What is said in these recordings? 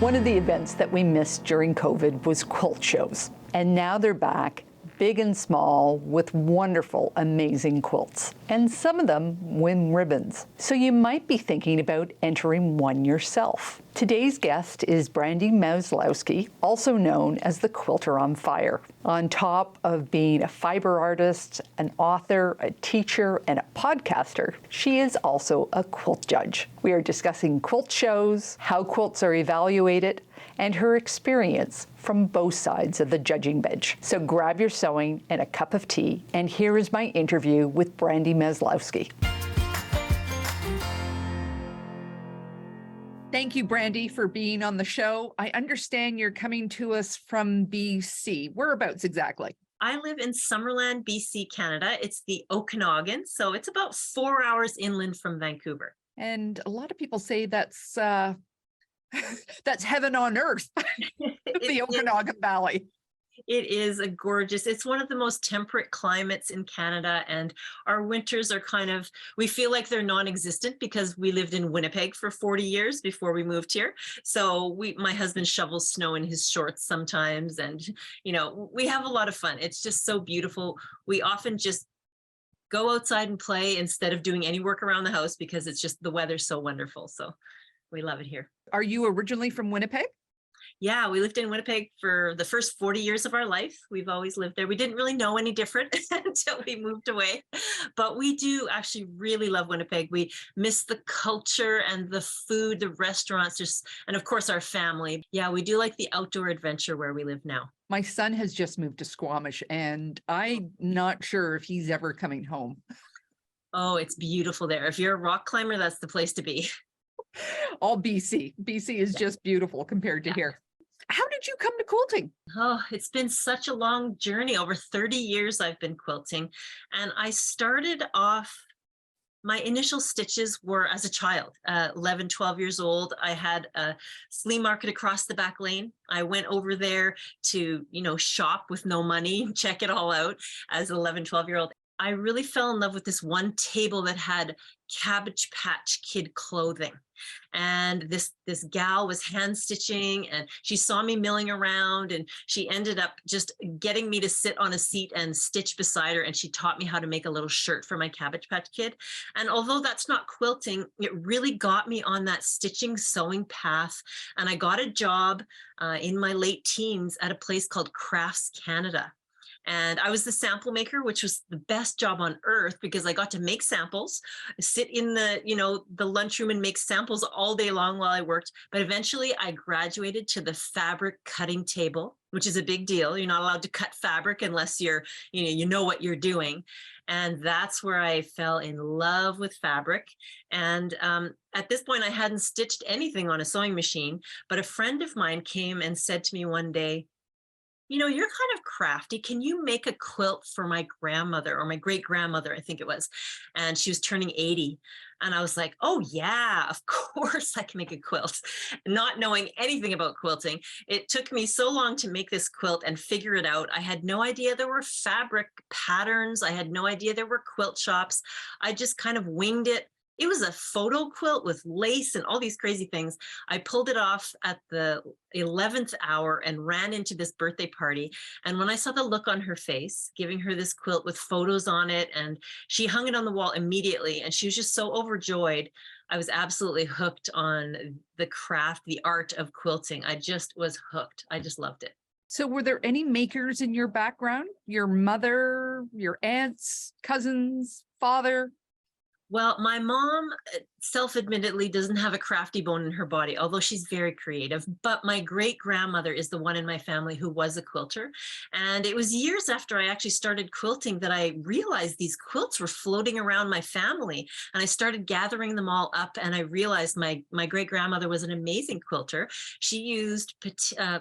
One of the events that we missed during COVID was quilt shows, and now they're back, big and small, with wonderful, amazing quilts. And some of them win ribbons. So you might be thinking about entering one yourself. Today's guest is Brandy Maslowski, also known as the Quilter on Fire. On top of being a fiber artist, an author, a teacher, and a podcaster, she is also a quilt judge. We are discussing quilt shows, how quilts are evaluated, and her experience from both sides of the judging bench. So grab your sewing and a cup of tea, and here is my interview with Brandy Maslowski. Thank you, Brandy, for being on the show. I understand you're coming to us from BC. Whereabouts exactly? I live in Summerland, BC, Canada. It's the Okanagan, so it's about 4 hours inland from Vancouver. And a lot of people say that's that's heaven on earth, the Okanagan Valley. It is it's one of the most temperate climates in Canada, and our winters are we feel like they're non-existent because we lived in Winnipeg for 40 years before we moved here. So my husband shovels snow in his shorts sometimes, and we have a lot of fun. It's just so beautiful. We often just go outside and play instead of doing any work around the house because it's just the weather's so wonderful. So we love it here. Are you originally from Winnipeg? Yeah, we lived in Winnipeg for the first 40 years of our life. We've always lived there. We didn't really know any different until we moved away. But we do actually really love Winnipeg. We miss the culture and the food, the restaurants, and of course our family. Yeah, we do like the outdoor adventure where we live now. My son has just moved to Squamish, and I'm not sure if he's ever coming home. Oh, it's beautiful there. If you're a rock climber, that's the place to be. All BC. BC is just beautiful compared to here. How did you come to quilting? Oh, it's been such a long journey. Over 30 years I've been quilting. And I started off, my initial stitches were as a child, 11, 12 years old. I had a flea market across the back lane. I went over there to, shop with no money, check it all out as an 11, 12-year-old. I really fell in love with this one table that had Cabbage Patch Kid clothing. And this gal was hand stitching, and she saw me milling around, and she ended up just getting me to sit on a seat and stitch beside her. And she taught me how to make a little shirt for my Cabbage Patch Kid. And although that's not quilting, it really got me on that stitching, sewing path. And I got a job in my late teens at a place called Crafts Canada. And I was the sample maker, which was the best job on earth because I got to make samples, sit in the lunchroom and make samples all day long while I worked. But eventually I graduated to the fabric cutting table, which is a big deal. You're not allowed to cut fabric unless you know what you're doing. And that's where I fell in love with fabric. And at this point, I hadn't stitched anything on a sewing machine, but a friend of mine came and said to me one day, you're kind of crafty. Can you make a quilt for my grandmother, or my great grandmother, I think it was, and she was turning 80. And I was like, oh yeah, of course I can make a quilt. Not knowing anything about quilting. It took me so long to make this quilt and figure it out. I had no idea there were fabric patterns. I had no idea there were quilt shops. I just kind of winged it. It was a photo quilt with lace and all these crazy things. I pulled it off at the 11th hour and ran into this birthday party. And when I saw the look on her face, giving her this quilt with photos on it, and she hung it on the wall immediately, and she was just so overjoyed. I was absolutely hooked on the craft, the art of quilting. I just was hooked. I just loved it. So were there any makers in your background? Your mother, your aunts, cousins, father? Well, my mom self-admittedly doesn't have a crafty bone in her body, although she's very creative. But my great-grandmother is the one in my family who was a quilter. And it was years after I actually started quilting that I realized these quilts were floating around my family. And I started gathering them all up, and I realized my great-grandmother was an amazing quilter. She used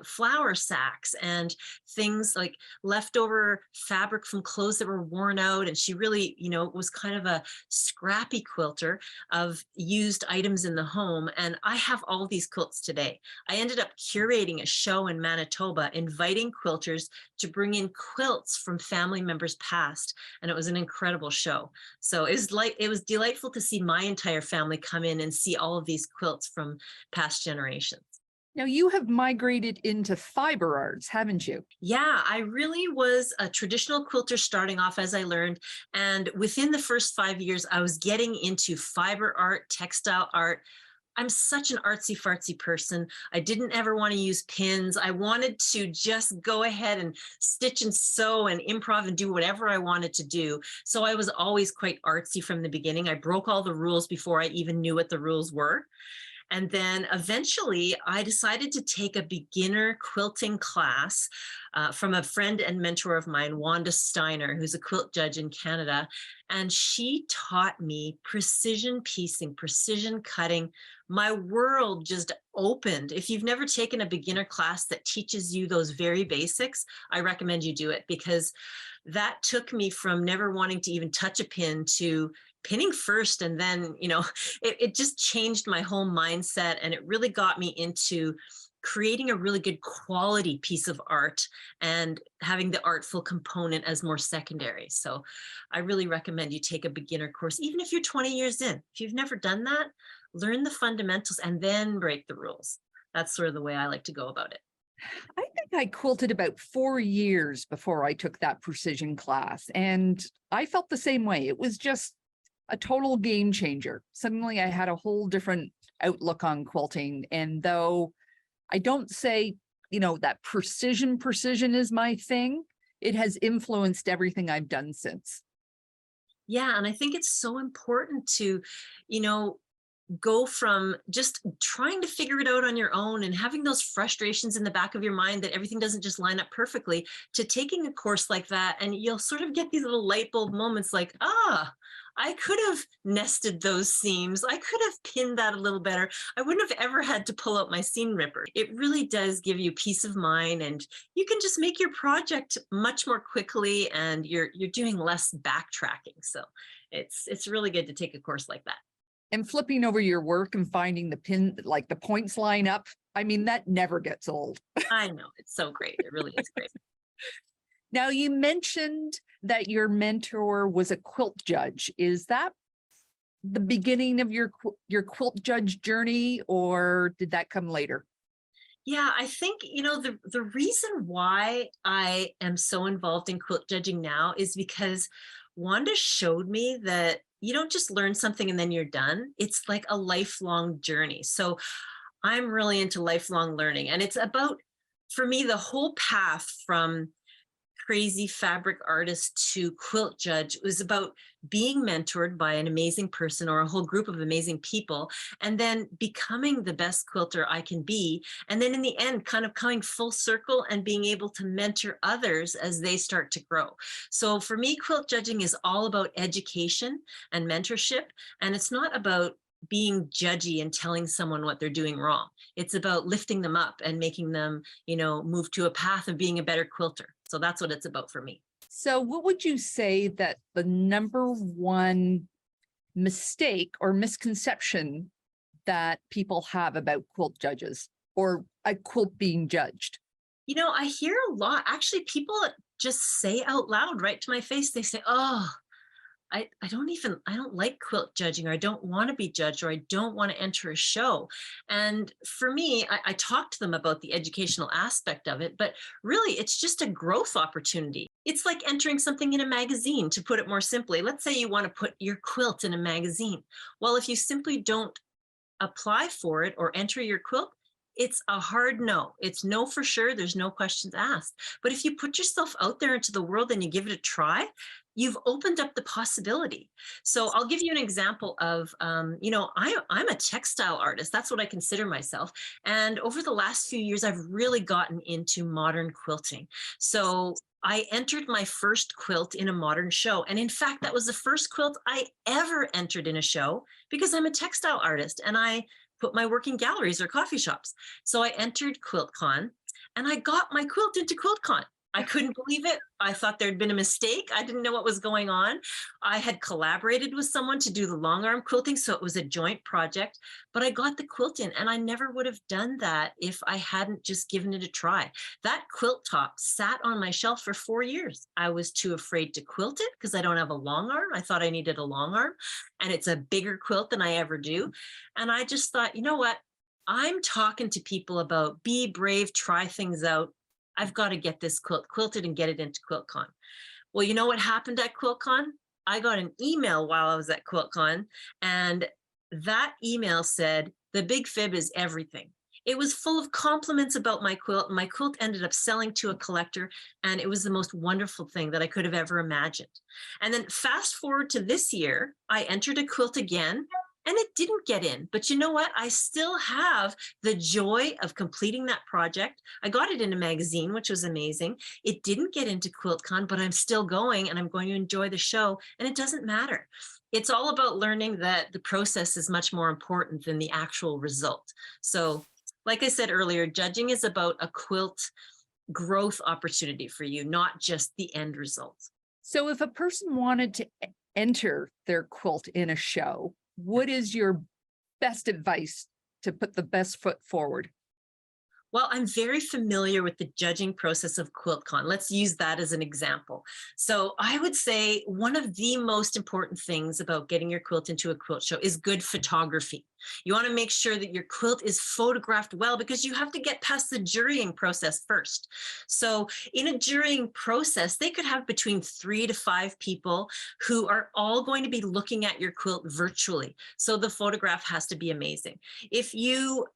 flour sacks and things like leftover fabric from clothes that were worn out. And she really, was kind of a scrappy quilter of used items in the home. And I have all these quilts today. I ended up curating a show in Manitoba, inviting quilters to bring in quilts from family members past. And it was an incredible show. So it was delightful to see my entire family come in and see all of these quilts from past generations. Now, you have migrated into fiber arts, haven't you? Yeah, I really was a traditional quilter starting off as I learned. And within the first 5 years, I was getting into fiber art, textile art. I'm such an artsy fartsy person. I didn't ever want to use pins. I wanted to just go ahead and stitch and sew and improv and do whatever I wanted to do. So I was always quite artsy from the beginning. I broke all the rules before I even knew what the rules were. And then eventually I decided to take a beginner quilting class from a friend and mentor of mine, Wanda Steiner, who's a quilt judge in Canada. And she taught me precision piecing, precision cutting. My world just opened. If you've never taken a beginner class that teaches you those very basics, I recommend you do it, because that took me from never wanting to even touch a pin to pinning first. And then, it just changed my whole mindset, and it really got me into creating a really good quality piece of art and having the artful component as more secondary. So I really recommend you take a beginner course, even if you're 20 years in. If you've never done that, learn the fundamentals and then break the rules. That's sort of the way I like to go about it. I think I quilted about 4 years before I took that precision class, and I felt the same way. It was just a total game changer. Suddenly I had a whole different outlook on quilting. And though I don't say, that precision is my thing, it has influenced everything I've done since. Yeah, and I think it's so important to, go from just trying to figure it out on your own and having those frustrations in the back of your mind that everything doesn't just line up perfectly, to taking a course like that. And you'll sort of get these little light bulb moments like, I could have nested those seams. I could have pinned that a little better. I wouldn't have ever had to pull out my seam ripper. It really does give you peace of mind, and you can just make your project much more quickly, and you're doing less backtracking. So it's really good to take a course like that. And flipping over your work and finding the pin, like the points line up, I mean, that never gets old. I know, it's so great. It really is great. Now, you mentioned that your mentor was a quilt judge. Is that the beginning of your quilt judge journey, or did that come later? Yeah, I think, the reason why I am so involved in quilt judging now is because Wanda showed me that you don't just learn something and then you're done. It's like a lifelong journey. So I'm really into lifelong learning. And it's about, for me, the whole path from crazy fabric artist to quilt judge was about being mentored by an amazing person or a whole group of amazing people, and then becoming the best quilter I can be. And then in the end, kind of coming full circle and being able to mentor others as they start to grow. So for me, quilt judging is all about education and mentorship. And it's not about being judgy and telling someone what they're doing wrong. It's about lifting them up and making them, move to a path of being a better quilter. So that's what it's about for me. So what would you say that the number one mistake or misconception that people have about quilt judges or a quilt being judged? I hear a lot. Actually, people just say out loud right to my face, they say, I don't like quilt judging, or I don't want to be judged, or I don't want to enter a show. And for me, I talk to them about the educational aspect of it, but really it's just a growth opportunity. It's like entering something in a magazine, to put it more simply. Let's say you want to put your quilt in a magazine. Well, if you simply don't apply for it or enter your quilt, it's a hard no. It's no for sure. There's no questions asked. But if you put yourself out there into the world and you give it a try, you've opened up the possibility. So I'll give you an example of, I'm a textile artist. That's what I consider myself. And over the last few years, I've really gotten into modern quilting. So I entered my first quilt in a modern show. And in fact, that was the first quilt I ever entered in a show, because I'm a textile artist and I put my work in galleries or coffee shops. So I entered QuiltCon and I got my quilt into QuiltCon. I couldn't believe it. I thought there'd been a mistake. I didn't know what was going on. I had collaborated with someone to do the long arm quilting, so it was a joint project, but I got the quilt in, and I never would have done that if I hadn't just given it a try. That quilt top sat on my shelf for 4 years. I was too afraid to quilt it because I don't have a long arm. I thought I needed a long arm, and it's a bigger quilt than I ever do. And I just thought, you know what? I'm talking to people about be brave, try things out. I've got to get this quilt quilted and get it into QuiltCon. Well, you know what happened at QuiltCon? I got an email while I was at QuiltCon, and that email said, the big fib is everything. It was full of compliments about my quilt. And my quilt ended up selling to a collector, and it was the most wonderful thing that I could have ever imagined. And then fast forward to this year, I entered a quilt again, and it didn't get in. But you know what? I still have the joy of completing that project. I got it in a magazine, which was amazing. It didn't get into QuiltCon, but I'm still going, and I'm going to enjoy the show, and it doesn't matter. It's all about learning that the process is much more important than the actual result. So like I said earlier, judging is about a quilt growth opportunity for you, not just the end result. So if a person wanted to enter their quilt in a show, what is your best advice to put the best foot forward? Well, I'm very familiar with the judging process of QuiltCon. Let's use that as an example. So I would say one of the most important things about getting your quilt into a quilt show is good photography. You want to make sure that your quilt is photographed well, because you have to get past the jurying process first. So in a jurying process, they could have between 3 to 5 people who are all going to be looking at your quilt virtually. So the photograph has to be amazing. If you're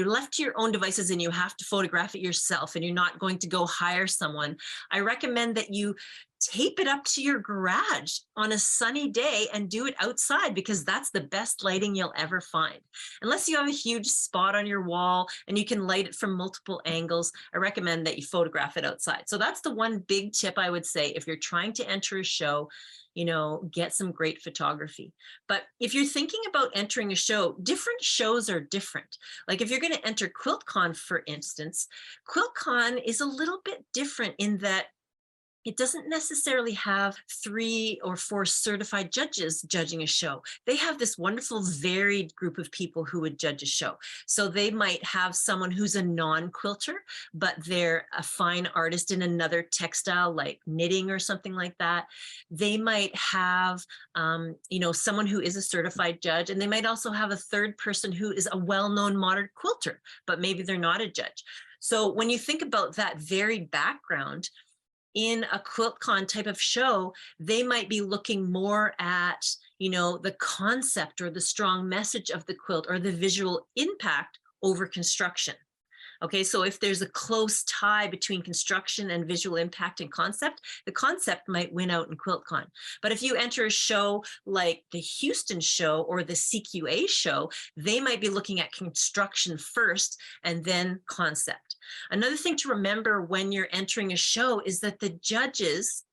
left to your own devices and you have to photograph it yourself and you're not going to go hire someone, I recommend that you tape it up to your garage on a sunny day and do it outside, because that's the best lighting you'll ever find. Unless you have a huge spot on your wall and you can light it from multiple angles, I recommend that you photograph it outside. So that's the one big tip I would say if you're trying to enter a show. Get some great photography. But if you're thinking about entering a show, different shows are different. Like if you're going to enter QuiltCon, for instance, QuiltCon is a little bit different in that it doesn't necessarily have 3 or 4 certified judges judging a show. They have this wonderful varied group of people who would judge a show. So they might have someone who's a non-quilter, but they're a fine artist in another textile like knitting or something like that. They might have, someone who is a certified judge, and they might also have a third person who is a well-known modern quilter, but maybe they're not a judge. So when you think about that varied background, in a QuiltCon type of show, they might be looking more at, the concept or the strong message of the quilt or the visual impact over construction. Okay, so if there's a close tie between construction and visual impact and concept, the concept might win out in QuiltCon. But if you enter a show like the Houston show or the CQA show, they might be looking at construction first and then concept. Another thing to remember when you're entering a show is that the judges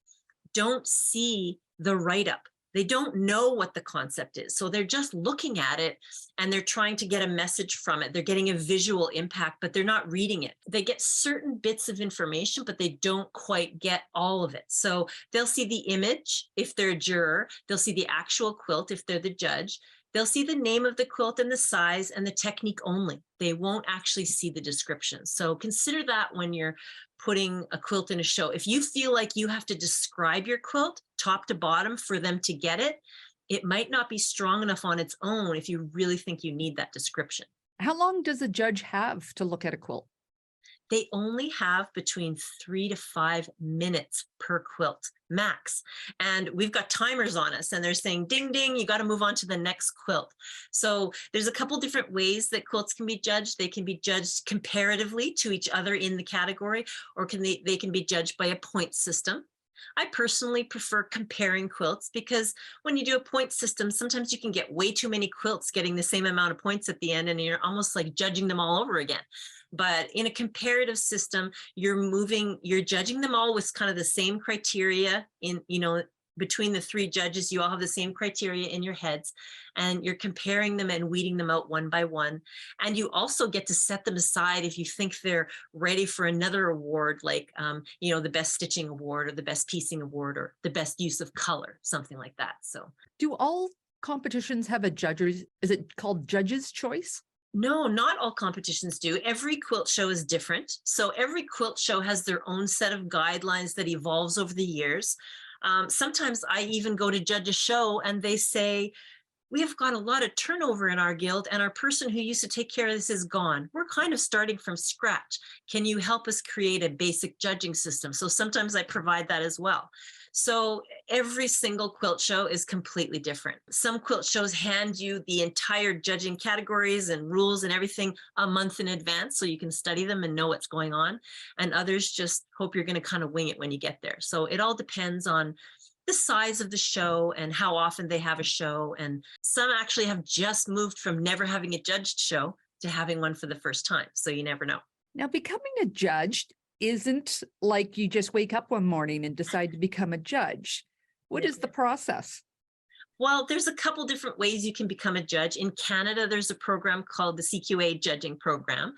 don't see the write-up. They don't know what the concept is. So they're just looking at it and they're trying to get a message from it. They're getting a visual impact, but they're not reading it. They get certain bits of information, but they don't quite get all of it. So they'll see the image if they're a juror. They'll see the actual quilt if they're the judge. They'll see the name of the quilt and the size and the technique only. They won't actually see the description. So consider that when you're putting a quilt in a show. If you feel like you have to describe your quilt top to bottom for them to get it, it might not be strong enough on its own if you really think you need that description. How long does a judge have to look at a quilt? They only have between 3 to 5 minutes per quilt max. And we've got timers on us and they're saying, ding, ding, you got to move on to the next quilt. So there's a couple different ways that quilts can be judged. They can be judged comparatively to each other in the category, or they can be judged by a point system. I personally prefer comparing quilts because when you do a point system, sometimes you can get way too many quilts getting the same amount of points at the end, and you're almost like judging them all over again. But in a comparative system, you're judging them all with kind of the same criteria between the 3 judges. You all have the same criteria in your heads, and you're comparing them and weeding them out one by one. And you also get to set them aside if you think they're ready for another award, like, the best stitching award or the best piecing award or the best use of color, something like that. So do all competitions have a judges? Is it called judge's choice? No, not all competitions do. Every quilt show is different. So every quilt show has their own set of guidelines that evolves over the years. Sometimes I even go to judge a show and they say, we have got a lot of turnover in our guild, and our person who used to take care of this is gone. We're kind of starting from scratch. Can you help us create a basic judging system? So sometimes I provide that as well. So every single quilt show is completely different. Some quilt shows hand you the entire judging categories and rules and everything a month in advance, so you can study them and know what's going on. And others just hope you're going to kind of wing it when you get there. So it all depends on the size of the show and how often they have a show. And some actually have just moved from never having a judged show to having one for the first time. So you never know. Now, becoming a judge isn't like you just wake up one morning and decide to become a judge. What is the process? Well, there's a couple different ways you can become a judge. In Canada, there's a program called the CQA judging program,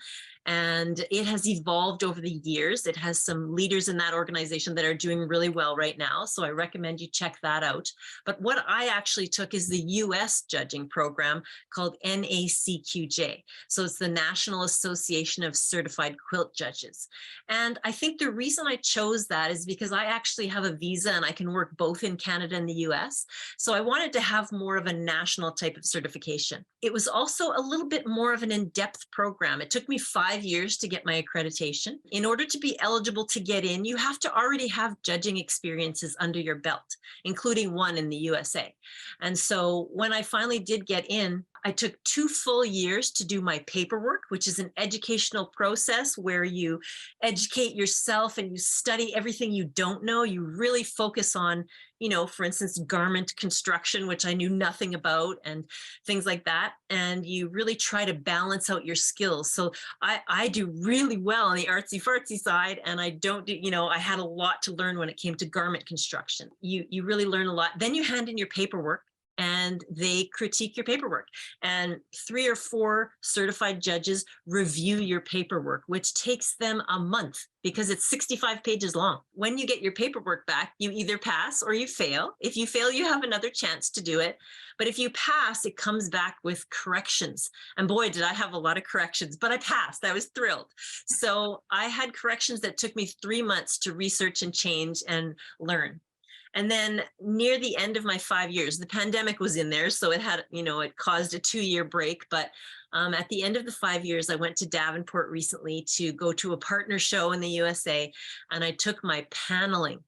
and it has evolved over the years. It has some leaders in that organization that are doing really well right now, so I recommend you check that out. But what I actually took is the US judging program called NACQJ. So it's the National Association of Certified Quilt Judges. And I think the reason I chose that is because I actually have a visa and I can work both in Canada and the US. So I wanted to have more of a national type of certification. It was also a little bit more of an in-depth program. It took me 5 years to get my accreditation. In order to be eligible to get in, you have to already have judging experiences under your belt, including one in the USA. And so when I finally did get in, I took 2 full years to do my paperwork, which is an educational process where you educate yourself and you study everything you don't know. You really focus on, you know, for instance, garment construction, which I knew nothing about, and things like that. And you really try to balance out your skills. So I do really well on the artsy fartsy side, and I don't do, you know, I had a lot to learn when it came to garment construction. You really learn a lot. Then you hand in your paperwork, and they critique your paperwork, and 3 or 4 certified judges review your paperwork, which takes them a month because it's 65 pages long. When you get your paperwork back, you either pass or you fail. If you fail, you have another chance to do it. But if you pass, it comes back with corrections. And boy, did I have a lot of corrections, but I passed. I was thrilled. So I had corrections that took me 3 months to research and change and learn. And then near the end of my 5 years, the pandemic was in there. So it had, you know, it caused a 2-year break. But at the end of the 5 years, I went to Davenport recently to go to a partner show in the USA. And I took my paneling,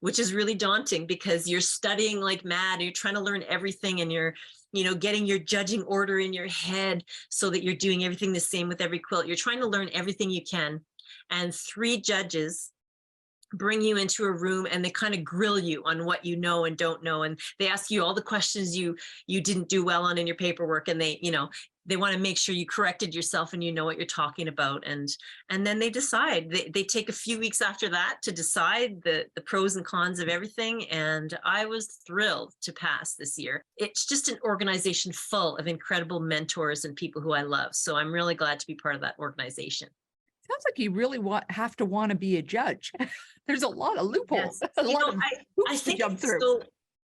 which is really daunting because you're studying like mad. You're trying to learn everything, and you're, you know, getting your judging order in your head so that you're doing everything the same with every quilt. You're trying to learn everything you can. And 3 judges bring you into a room and they kind of grill you on what you know and don't know, and they ask you all the questions you didn't do well on in your paperwork, and they, you know, they want to make sure you corrected yourself and you know what you're talking about, and then they decide. They take a few weeks after that to decide the pros and cons of everything, and I was thrilled to pass this year. It's just an organization full of incredible mentors and people who I love, so I'm really glad to be part of that organization. Sounds like you really have to want to be a judge. There's a lot of loopholes, Yes. a lot of I hoops to think jump it's through. so,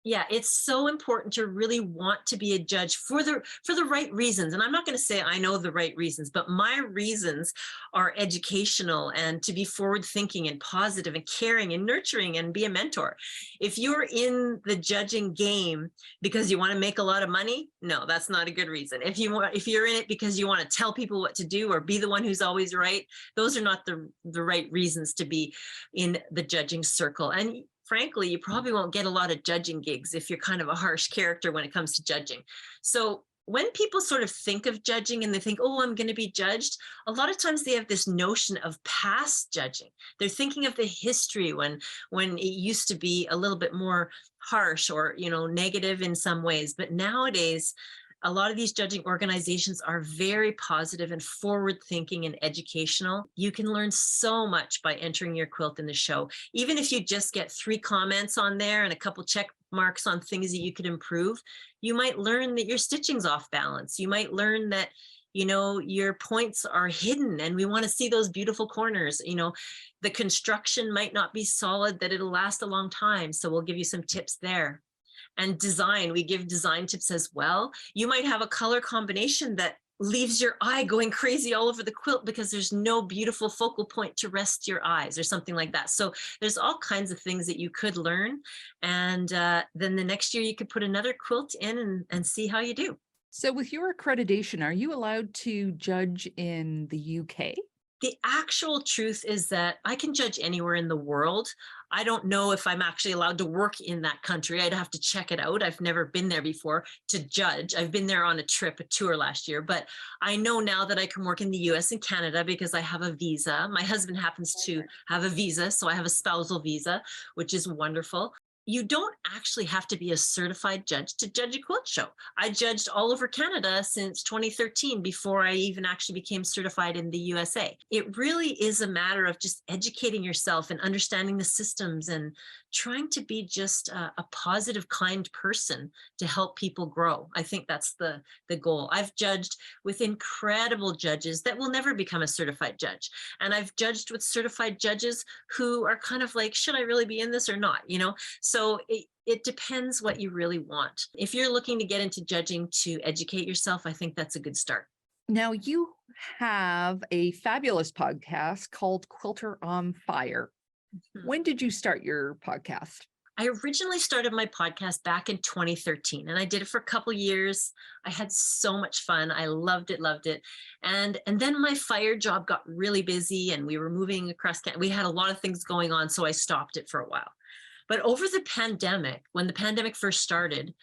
yeah, it's so important to really want to be a judge for the right reasons. And I'm not going to say I know the right reasons, but my reasons are educational and to be forward thinking and positive and caring and nurturing and be a mentor. If you're in the judging game because you want to make a lot of money, no, that's not a good reason. If you're in it because you want to tell people what to do or be the one who's always right, those are not the right reasons to be in the judging circle. And frankly, you probably won't get a lot of judging gigs if you're kind of a harsh character when it comes to judging. So when people sort of think of judging and they think, oh, I'm going to be judged, a lot of times they have this notion of past judging. They're thinking of the history when it used to be a little bit more harsh or, you know, negative in some ways. But nowadays, a lot of these judging organizations are very positive and forward thinking and educational. You can learn so much by entering your quilt in the show. Even if you just get 3 comments on there and a couple check marks on things that you could improve, you might learn that your stitching's off balance. You might learn that, you know, your points are hidden and we want to see those beautiful corners. You know, the construction might not be solid, that it'll last a long time. So we'll give you some tips there. And design, we give design tips as well. You might have a color combination that leaves your eye going crazy all over the quilt because there's no beautiful focal point to rest your eyes or something like that. So there's all kinds of things that you could learn. And then the next year you could put another quilt in and see how you do. So with your accreditation, are you allowed to judge in the UK? The actual truth is that I can judge anywhere in the world. I don't know if I'm actually allowed to work in that country. I'd have to check it out. I've never been there before to judge. I've been there on a tour last year, but I know now that I can work in the US and Canada because I have a visa. My husband happens to have a visa, so I have a spousal visa, which is wonderful. You don't actually have to be a certified judge to judge a quilt show. I judged all over Canada since 2013 before I even actually became certified in the USA. It really is a matter of just educating yourself and understanding the systems and trying to be just a positive, kind person to help people grow. I think that's the goal. I've judged with incredible judges that will never become a certified judge. And I've judged with certified judges who are kind of like, should I really be in this or not? You know, so it depends what you really want. If you're looking to get into judging to educate yourself, I think that's a good start. Now you have a fabulous podcast called Quilter on Fire. When did you start your podcast? I originally started my podcast back in 2013, and I did it for a couple years. I had so much fun. I loved it. And then my fire job got really busy and we were moving across Canada. We had a lot of things going on, so I stopped it for a while. But over the pandemic, when the pandemic first started,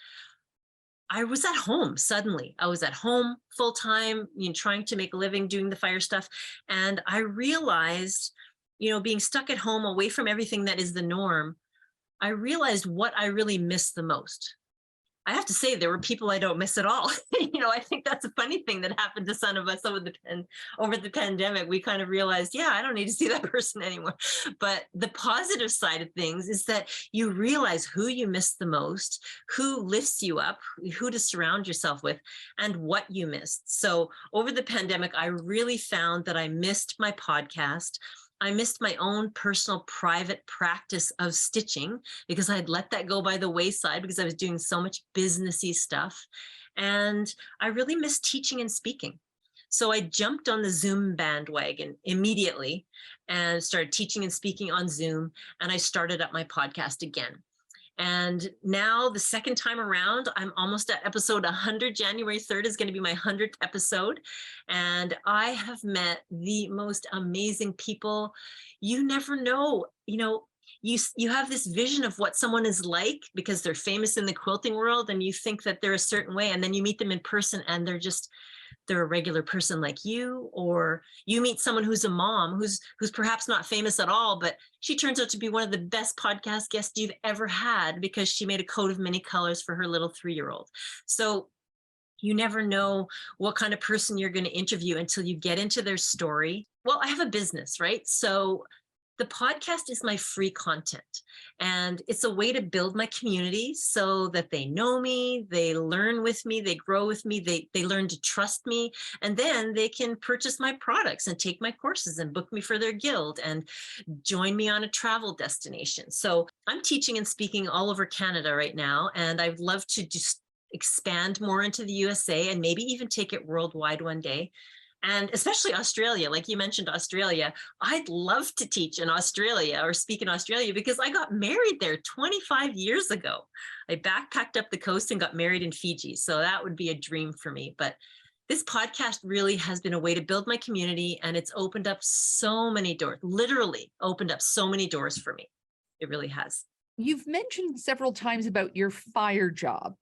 I was at home suddenly. I was at home full time, trying to make a living doing the fire stuff. And I realized, being stuck at home away from everything that is the norm, I realized what I really miss the most. I have to say, there were people I don't miss at all. I think that's a funny thing that happened to some of us over the pandemic. We kind of realized, yeah, I don't need to see that person anymore. But the positive side of things is that you realize who you miss the most, who lifts you up, who to surround yourself with, and what you missed. So over the pandemic, I really found that I missed my podcast. I missed my own personal private practice of stitching because I had let that go by the wayside because I was doing so much businessy stuff. And I really missed teaching and speaking. So I jumped on the Zoom bandwagon immediately and started teaching and speaking on Zoom. And I started up my podcast again. And now the second time around, I'm almost at episode 100. January 3rd is going to be my 100th episode. And I have met the most amazing people. You never know, you have this vision of what someone is like because they're famous in the quilting world and you think that they're a certain way. And then you meet them in person and they're a regular person like you, or you meet someone who's a mom who's perhaps not famous at all, but she turns out to be one of the best podcast guests you've ever had because she made a coat of many colors for her little 3-year-old. So you never know what kind of person you're going to interview until you get into their story. Well, I have a business, right? So the podcast is my free content, and it's a way to build my community so that they know me, they learn with me, they grow with me, they learn to trust me, and then they can purchase my products and take my courses and book me for their guild and join me on a travel destination. So I'm teaching and speaking all over Canada right now, and I'd love to just expand more into the USA and maybe even take it worldwide one day. And especially Australia, like you mentioned, Australia, I'd love to teach in Australia or speak in Australia because I got married there 25 years ago. I backpacked up the coast and got married in Fiji. So that would be a dream for me. But this podcast really has been a way to build my community, and it's opened up so many doors, literally opened up so many doors for me. It really has. You've mentioned several times about your fire job.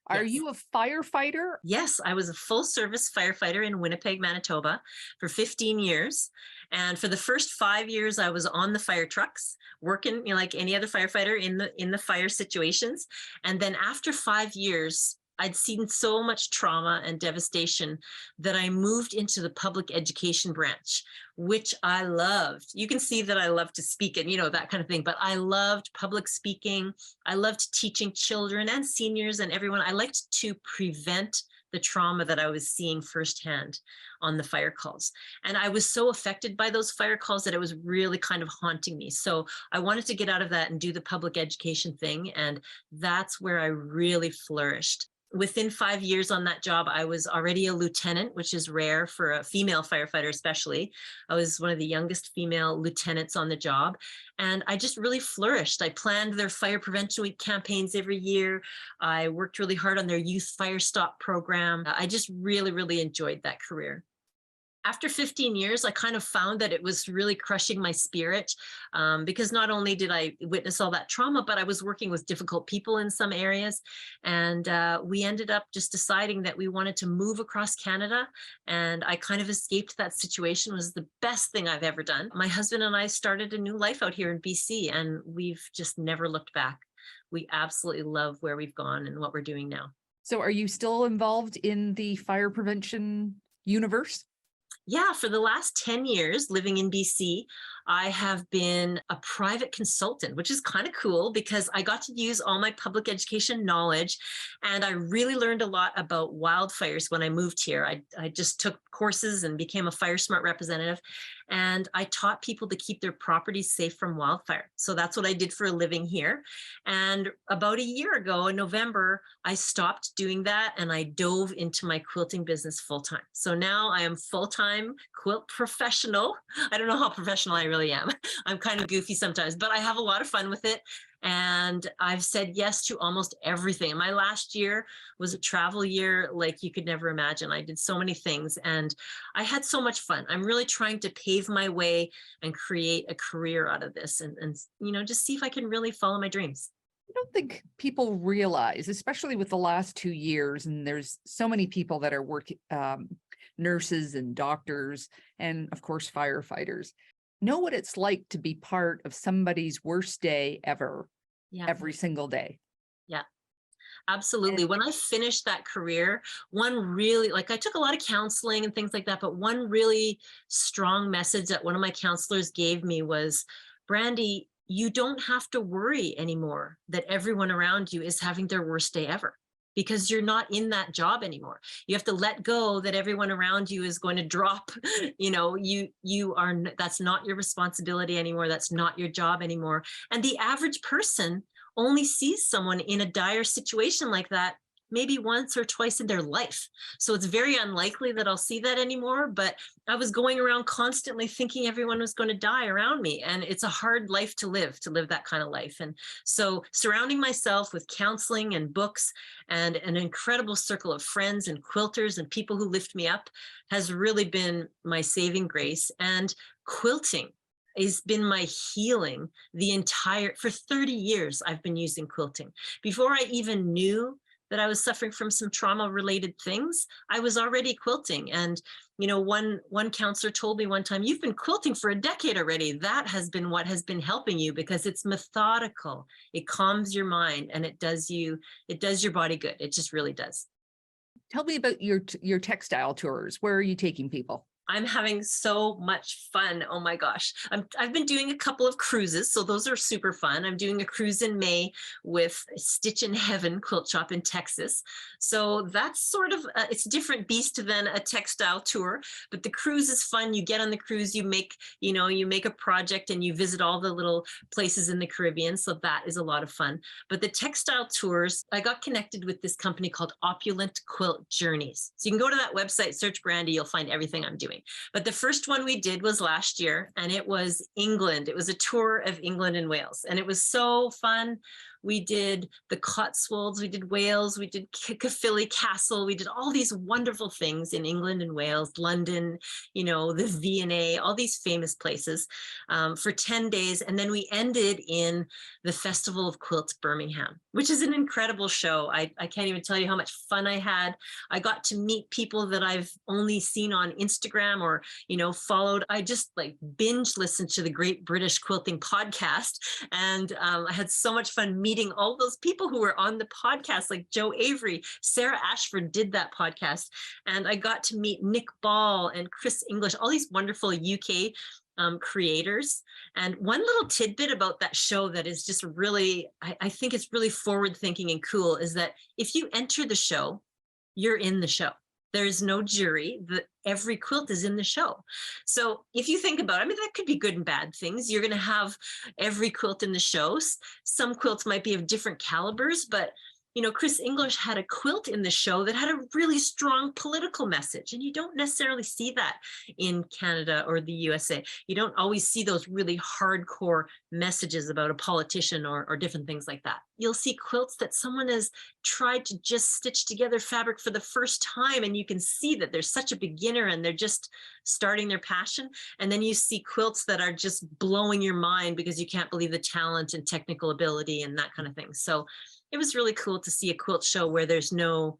Are Yes. you a firefighter? Yes, I was a full service firefighter in Winnipeg, Manitoba for 15 years. And for the first 5 years, I was on the fire trucks working, like any other firefighter in the fire situations. And then after 5 years, I'd seen so much trauma and devastation that I moved into the public education branch, which I loved. You can see that I love to speak and, that kind of thing, but I loved public speaking. I loved teaching children and seniors and everyone. I liked to prevent the trauma that I was seeing firsthand on the fire calls. And I was so affected by those fire calls that it was really kind of haunting me. So I wanted to get out of that and do the public education thing. And that's where I really flourished. within 5 years on that job, I was already a lieutenant, which is rare for a female firefighter, especially. I was one of the youngest female lieutenants on the job. And I just really flourished. I planned their fire prevention week campaigns every year. I worked really hard on their youth fire stop program. I just really, really enjoyed that career. After 15 years, I kind of found that it was really crushing my spirit, because not only did I witness all that trauma, but I was working with difficult people in some areas. And we ended up just deciding that we wanted to move across Canada. And I kind of escaped that situation. It was the best thing I've ever done. My husband and I started a new life out here in BC, and we've just never looked back. We absolutely love where we've gone and what we're doing now. So are you still involved in the fire prevention universe? Yeah, for the last 10 years living in BC, I have been a private consultant, which is kind of cool because I got to use all my public education knowledge, and I really learned a lot about wildfires when I moved here. I just took courses and became a Fire Smart representative, and I taught people to keep their properties safe from wildfire. So that's what I did for a living here. And about a year ago in November, I stopped doing that and I dove into my quilting business full time. So now I am full-time quilt professional. I don't know how professional I really am. I'm kind of goofy sometimes, but I have a lot of fun with it. And I've said yes to almost everything. My last year was a travel year like you could never imagine. I did so many things and I had so much fun. I'm really trying to pave my way and create a career out of this and just see if I can really follow my dreams. I don't think people realize, especially with the last 2 years, and there's so many people that are working, nurses and doctors, and of course, firefighters, know what it's like to be part of somebody's worst day ever, every single day. Yeah, absolutely. When I finished that career, one really, like I took a lot of counseling and things like that, but one really strong message that one of my counselors gave me was, Brandy, you don't have to worry anymore that everyone around you is having their worst day ever, because you're not in that job anymore. You have to let go that everyone around you is going to drop. You are, that's not your responsibility anymore. That's not your job anymore. And the average person only sees someone in a dire situation like that maybe once or twice in their life. So it's very unlikely that I'll see that anymore, but I was going around constantly thinking everyone was going to die around me. And it's a hard life to live that kind of life. And so surrounding myself with counseling and books and an incredible circle of friends and quilters and people who lift me up has really been my saving grace. And quilting has been my healing for 30 years. I've been using quilting. Before I even knew that I was suffering from some trauma related things, I was already quilting. And, one counselor told me one time, you've been quilting for a decade already. That has been what has been helping you, because it's methodical. It calms your mind and it does your body good. It just really does. Tell me about your textile tours. Where are you taking people? I'm having so much fun. Oh my gosh. I've been doing a couple of cruises, so those are super fun. I'm doing a cruise in May with Stitch in Heaven quilt shop in Texas. So that's sort of, it's a different beast than a textile tour, but the cruise is fun. You get on the cruise, you make a project and you visit all the little places in the Caribbean. So that is a lot of fun. But the textile tours, I got connected with this company called Opulent Quilt Journeys. So you can go to that website, search Brandy, you'll find everything I'm doing. But the first one we did was last year, and it was England. It was a tour of England and Wales, and it was so fun. We did the Cotswolds, we did Wales, we did Caerphilly Castle, we did all these wonderful things in England and Wales, London, the V&A, all these famous places for 10 days. And then we ended in the Festival of Quilts, Birmingham, which is an incredible show. I can't even tell you how much fun I had. I got to meet people that I've only seen on Instagram or, followed. I just binge listened to the Great British Quilting podcast. And I had so much fun meeting all those people who were on the podcast, like Joe Avery, Sarah Ashford did that podcast. And I got to meet Nick Ball and Chris English, all these wonderful UK creators. And one little tidbit about that show that is just really, I think it's really forward thinking and cool, is that if you enter the show, you're in the show. There's no jury. Every quilt is in the show. So if you think about it, that could be good and bad things. You're going to have every quilt in the shows. Some quilts might be of different calibers, but Chris English had a quilt in the show that had a really strong political message. And you don't necessarily see that in Canada or the USA. You don't always see those really hardcore messages about a politician or different things like that. You'll see quilts that someone has tried to just stitch together fabric for the first time. And you can see that they're such a beginner and they're just starting their passion. And then you see quilts that are just blowing your mind because you can't believe the talent and technical ability and that kind of thing. So it was really cool to see a quilt show where there's no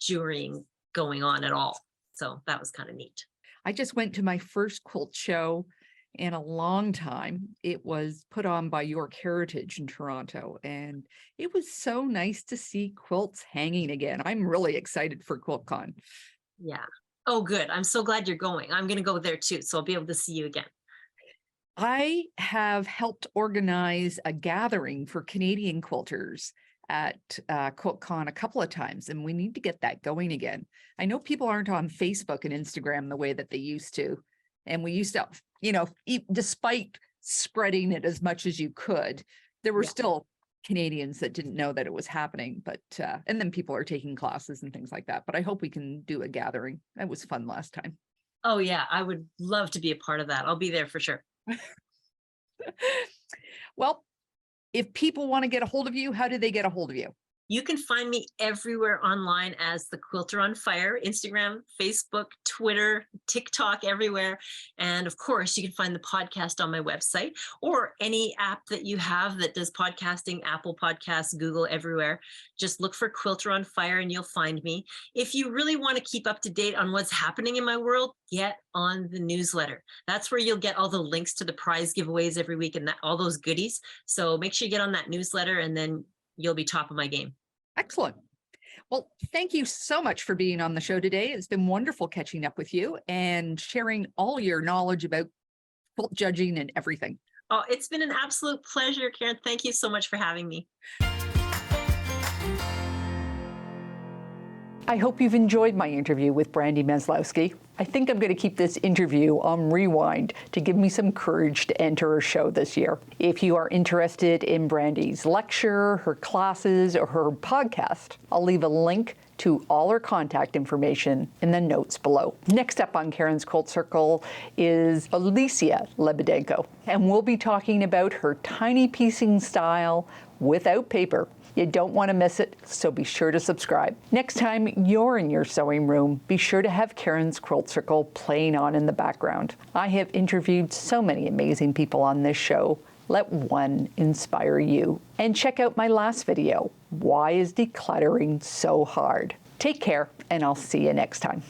jurying going on at all. So that was kind of neat. I just went to my first quilt show in a long time. It was put on by York Heritage in Toronto, and it was so nice to see quilts hanging again. I'm really excited for QuiltCon. Yeah. Oh, good. I'm so glad you're going. I'm going to go there too, so I'll be able to see you again. I have helped organize a gathering for Canadian quilters at QuiltCon a couple of times, and we need to get that going again. I know people aren't on Facebook and Instagram the way that they used to, and we used to, despite spreading it as much as you could, there were still Canadians that didn't know that it was happening, but and then people are taking classes and things like that. But I hope we can do a gathering. That was fun last time. Oh yeah, I would love to be a part of that. I'll be there for sure. Well, if people want to get a hold of you, how do they get a hold of you? You can find me everywhere online as the Quilter on Fire, Instagram, Facebook, Twitter, TikTok, everywhere. And of course, you can find the podcast on my website or any app that you have that does podcasting, Apple Podcasts, Google, everywhere. Just look for Quilter on Fire and you'll find me. If you really want to keep up to date on what's happening in my world, get on the newsletter. That's where you'll get all the links to the prize giveaways every week and all those goodies. So make sure you get on that newsletter and then you'll be top of my game. Excellent. Well, thank you so much for being on the show today. It's been wonderful catching up with you and sharing all your knowledge about quilt judging and everything. Oh, it's been an absolute pleasure, Karen. Thank you so much for having me. I hope you've enjoyed my interview with Brandy Maslowski. I think I'm going to keep this interview on rewind to give me some courage to enter her show this year. If you are interested in Brandy's lecture, her classes, or her podcast, I'll leave a link to all her contact information in the notes below. Next up on Karen's Quilt Circle is Alicia Lebedenko, and we'll be talking about her tiny piecing style without paper. You don't want to miss it, so be sure to subscribe. Next time you're in your sewing room, be sure to have Karen's Quilt Circle playing on in the background. I have interviewed so many amazing people on this show. Let one inspire you. And check out my last video, Why is Decluttering So Hard? Take care, and I'll see you next time.